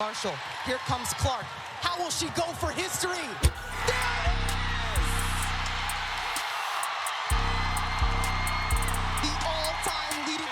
Marshall, here comes Clark. How will she go for history? There it is! The all-time leading.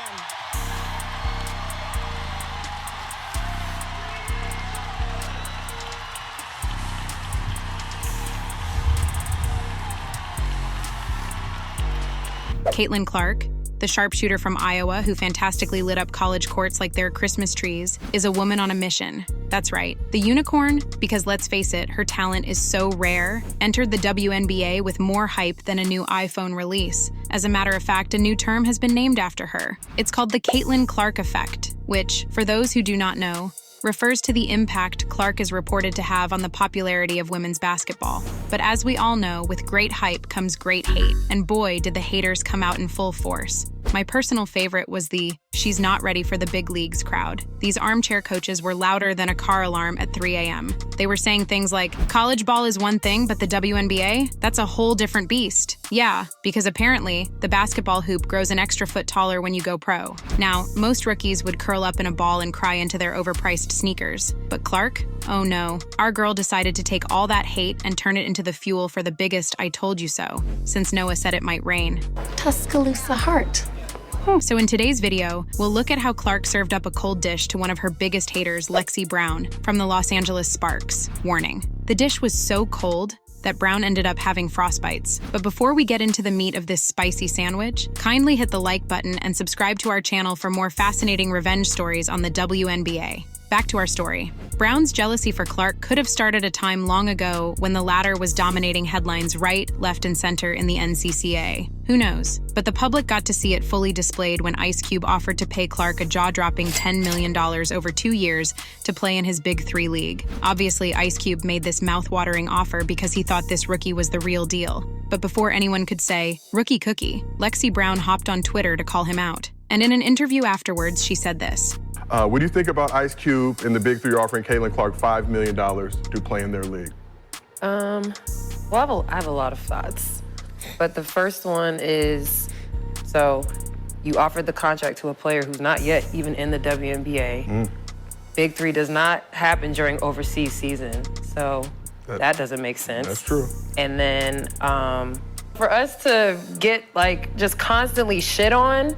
Caitlin Clark, the sharpshooter from Iowa who fantastically lit up college courts like they're Christmas trees, is a woman on a mission. That's right, the unicorn, because let's face it, her talent is so rare, entered the WNBA with more hype than a new iPhone release. As a matter of fact, a new term has been named after her. It's called the Caitlin Clark effect, which, for those who do not know, refers to the impact Clark is reported to have on the popularity of women's basketball. But as we all know, with great hype comes great hate, and boy, did the haters come out in full force. My personal favorite was the "she's not ready for the big leagues" crowd. These armchair coaches were louder than a car alarm at 3 a.m. They were saying things like, college ball is one thing, but the WNBA? That's a whole different beast. Yeah, because apparently, the basketball hoop grows an extra foot taller when you go pro. Now, most rookies would curl up in a ball and cry into their overpriced sneakers. But Clark? Oh no. Our girl decided to take all that hate and turn it into the fuel for the biggest "I told you so," since Noah said it might rain. Tuscaloosa heart. So in today's video, we'll look at how Clark served up a cold dish to one of her biggest haters, Lexie Brown, from the Los Angeles Sparks. Warning: the dish was so cold that Brown ended up having frostbites. But before we get into the meat of this spicy sandwich, kindly hit the like button and subscribe to our channel for more fascinating revenge stories on the WNBA. Back to our story. Brown's jealousy for Clark could have started a time long ago when the latter was dominating headlines right, left, and center in the NCCA. Who knows? But the public got to see it fully displayed when Ice Cube offered to pay Clark a jaw-dropping $10 million over 2 years to play in his Big 3 league. Obviously, Ice Cube made this mouth-watering offer because he thought this rookie was the real deal. But before anyone could say, "Rookie cookie," Lexie Brown hopped on Twitter to call him out. And in an interview afterwards, she said this. What do you think about Ice Cube and the Big 3 offering Caitlin Clark $5 million to play in their league? Well, I have a lot of thoughts. But the first one is, so you offered the contract to a player who's not yet even in the WNBA. Big 3 does not happen during overseas season, so that doesn't make sense. That's true. And then for us to get just constantly shit on,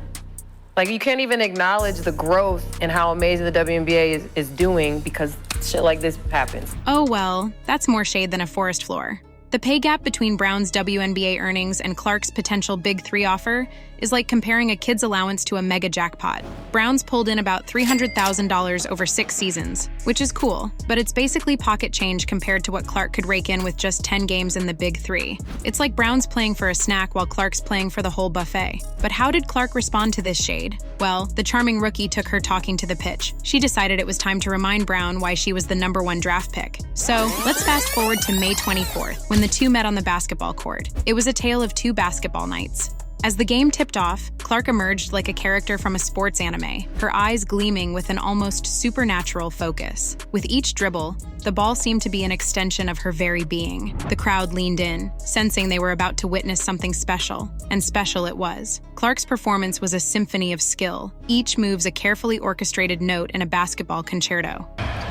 you can't even acknowledge the growth and how amazing the WNBA is doing because shit like this happens. Oh well, that's more shade than a forest floor. The pay gap between Brown's WNBA earnings and Clark's potential Big 3 offer is like comparing a kid's allowance to a mega jackpot. Brown's pulled in about $300,000 over 6 seasons, which is cool, but it's basically pocket change compared to what Clark could rake in with just 10 games in the Big 3. It's like Brown's playing for a snack while Clark's playing for the whole buffet. But how did Clark respond to this shade? Well, the charming rookie took her talking to the pitch. She decided it was time to remind Brown why she was the #1 draft pick. So, let's fast forward to May 24th, when the two met on the basketball court. It was a tale of 2 basketball nights. As the game tipped off, Clark emerged like a character from a sports anime, her eyes gleaming with an almost supernatural focus. With each dribble, the ball seemed to be an extension of her very being. The crowd leaned in, sensing they were about to witness something special, and special it was. Clark's performance was a symphony of skill, each move's a carefully orchestrated note in a basketball concerto.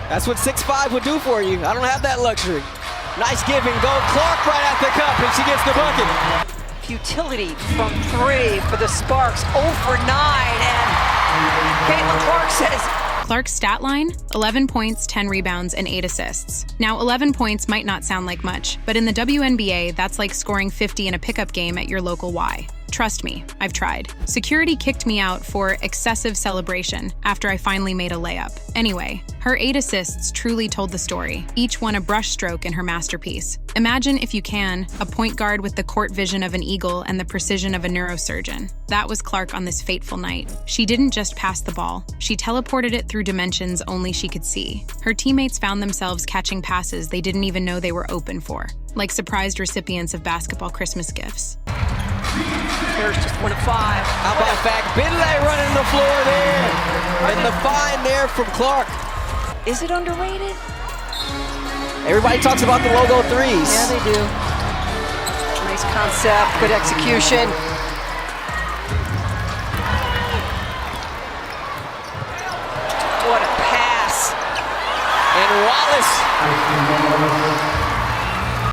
That's what 6'5" would do for you. I don't have that luxury. Nice give and go. Clark right at the cup, and she gets the bucket. Futility from 3 for the Sparks, 0 for 9, and Caitlin Clark says... Clark's stat line? 11 points, 10 rebounds, and 8 assists. Now, 11 points might not sound like much, but in the WNBA, that's like scoring 50 in a pickup game at your local Y. Trust me, I've tried. Security kicked me out for excessive celebration after I finally made a layup. Anyway, her 8 assists truly told the story, each one a brushstroke in her masterpiece. Imagine, if you can, a point guard with the court vision of an eagle and the precision of a neurosurgeon. That was Clark on this fateful night. She didn't just pass the ball, she teleported it through dimensions only she could see. Her teammates found themselves catching passes they didn't even know they were open for, like surprised recipients of basketball Christmas gifts. There's just 1 of 5. How about Fact Bidley running the floor there? And the find there from Clark. Is it underrated? Everybody talks about the logo 3s. Yeah, they do. Nice concept, good execution. What a pass. And Wallace.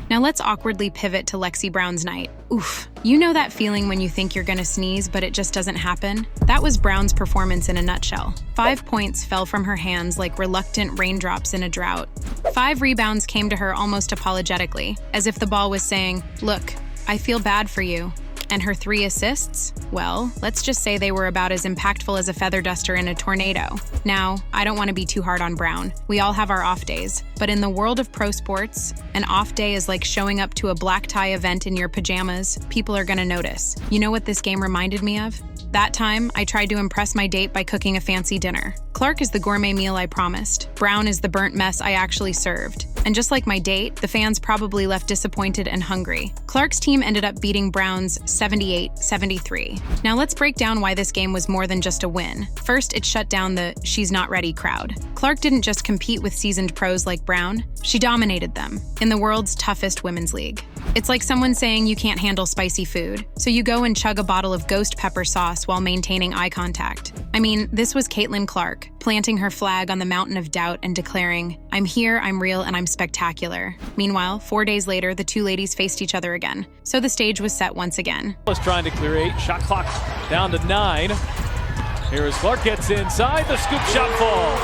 Now let's awkwardly pivot to Lexie Brown's night. Oof. You know that feeling when you think you're gonna sneeze, but it just doesn't happen? That was Brown's performance in a nutshell. 5 points fell from her hands like reluctant raindrops in a drought. 5 rebounds came to her almost apologetically, as if the ball was saying, "Look, I feel bad for you." And her 3 assists? Well, let's just say they were about as impactful as a feather duster in a tornado. Now, I don't want to be too hard on Brown. We all have our off days. But in the world of pro sports, an off day is like showing up to a black tie event in your pajamas. People are gonna notice. You know what this game reminded me of? That time, I tried to impress my date by cooking a fancy dinner. Clark is the gourmet meal I promised. Brown is the burnt mess I actually served. And just like my date, the fans probably left disappointed and hungry. Clark's team ended up beating Brown's 78-73. Now let's break down why this game was more than just a win. First, it shut down the "she's not ready" crowd. Clark didn't just compete with seasoned pros like Brown, she dominated them in the world's toughest women's league. It's like someone saying you can't handle spicy food, so you go and chug a bottle of ghost pepper sauce while maintaining eye contact. I mean, this was Caitlin Clark, planting her flag on the mountain of doubt and declaring, "I'm here, I'm real, and I'm spectacular." Meanwhile, 4 days later, the two ladies faced each other again, so the stage was set once again. Was trying to clear 8, shot clock down to 9. Here as Clark gets inside, the scoop shot falls.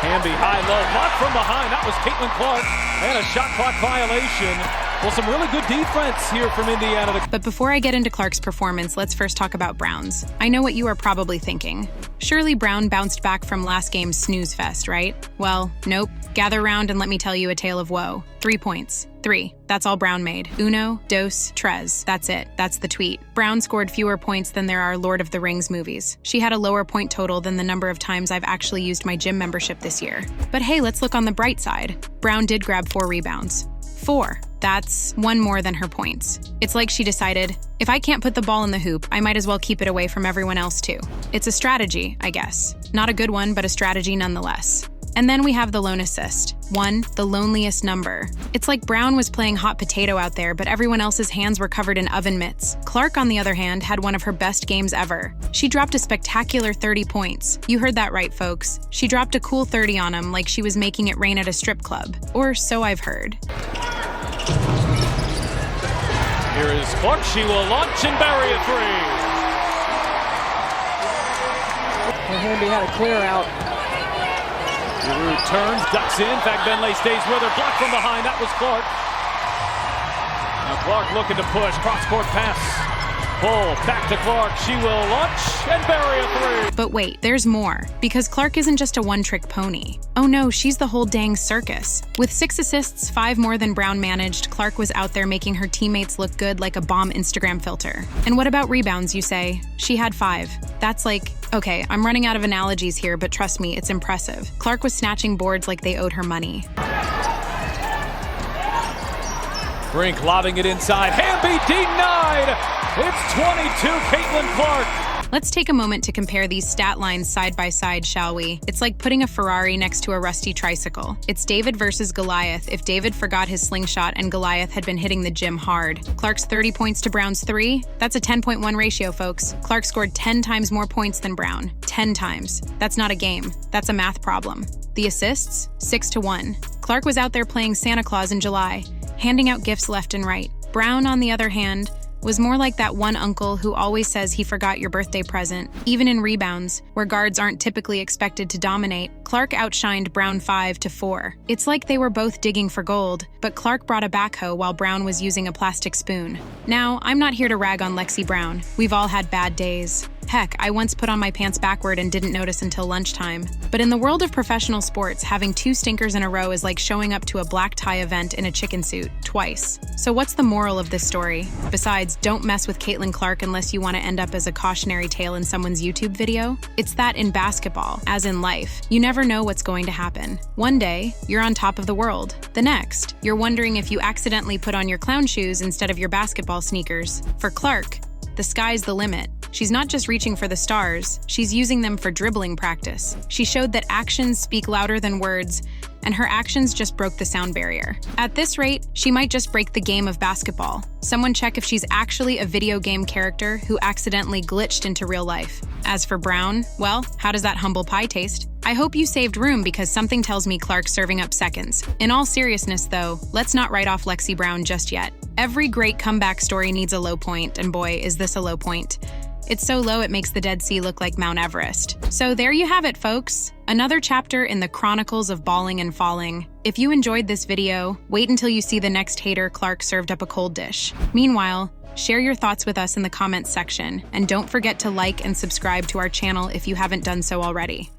Hamby high-low, blocked from behind. That was Caitlin Clark, and a shot clock violation. Well, some really good defense here from Indiana. But before I get into Clark's performance, let's first talk about Brown's. I know what you are probably thinking. Surely Brown bounced back from last game's snooze fest, right? Well, nope. Gather round and let me tell you a tale of woe. 3 points. 3. That's all Brown made. Uno, dos, tres. That's it. That's the tweet. Brown scored fewer points than there are Lord of the Rings movies. She had a lower point total than the number of times I've actually used my gym membership this year. But hey, let's look on the bright side. Brown did grab 4 rebounds. 4. That's 1 more than her points. It's like she decided, if I can't put the ball in the hoop, I might as well keep it away from everyone else too. It's a strategy, I guess. Not a good one, but a strategy nonetheless. And then we have the lone assist. 1, the loneliest number. It's like Brown was playing hot potato out there, but everyone else's hands were covered in oven mitts. Clark, on the other hand, had one of her best games ever. She dropped a spectacular 30 points. You heard that right, folks. She dropped a cool 30 on him like she was making it rain at a strip club. Or so I've heard. Here is Clark. She will launch and bury a 3. Hamby had a clear out. Giroux turns, ducks in. In fact, Benley stays with her. Blocked from behind. That was Clark. Now Clark looking to push. Cross-court pass. Pull. Back to Clark. She will launch and bury a 3. But wait, there's more. Because Clark isn't just a one-trick pony. Oh no, she's the whole dang circus. With 6 assists, 5 more than Brown managed, Clark was out there making her teammates look good like a bomb Instagram filter. And what about rebounds, you say? She had 5. That's like, okay, I'm running out of analogies here, but trust me, it's impressive. Clark was snatching boards like they owed her money. Brink lobbing it inside. Hamby denied. It's 22, Caitlin Clark. Let's take a moment to compare these stat lines side by side, shall we? It's like putting a Ferrari next to a rusty tricycle. It's David versus Goliath if David forgot his slingshot and Goliath had been hitting the gym hard. Clark's 30 points to Brown's 3, that's a 10.1 ratio, folks. Clark scored 10 times more points than Brown. 10 times. That's not a game. That's a math problem. The assists? 6-1. Clark was out there playing Santa Claus in July, handing out gifts left and right. Brown, on the other hand, was more like that one uncle who always says he forgot your birthday present. Even in rebounds, where guards aren't typically expected to dominate, Clark outshined Brown 5-4. It's like they were both digging for gold, but Clark brought a backhoe while Brown was using a plastic spoon. Now, I'm not here to rag on Lexie Brown. We've all had bad days. Heck, I once put on my pants backward and didn't notice until lunchtime. But in the world of professional sports, having 2 stinkers in a row is like showing up to a black tie event in a chicken suit, twice. So what's the moral of this story? Besides, don't mess with Caitlin Clark unless you want to end up as a cautionary tale in someone's YouTube video. It's that in basketball, as in life, you never know what's going to happen. One day, you're on top of the world. The next, you're wondering if you accidentally put on your clown shoes instead of your basketball sneakers. For Clark, the sky's the limit. She's not just reaching for the stars, she's using them for dribbling practice. She showed that actions speak louder than words, and her actions just broke the sound barrier. At this rate, she might just break the game of basketball. Someone check if she's actually a video game character who accidentally glitched into real life. As for Brown, well, how does that humble pie taste? I hope you saved room because something tells me Clark's serving up seconds. In all seriousness, though, let's not write off Lexie Brown just yet. Every great comeback story needs a low point, and boy, is this a low point. It's so low it makes the Dead Sea look like Mount Everest. So there you have it, folks. Another chapter in the Chronicles of Balling and Falling. If you enjoyed this video, wait until you see the next hater Clark served up a cold dish. Meanwhile, share your thoughts with us in the comments section, and don't forget to like and subscribe to our channel if you haven't done so already.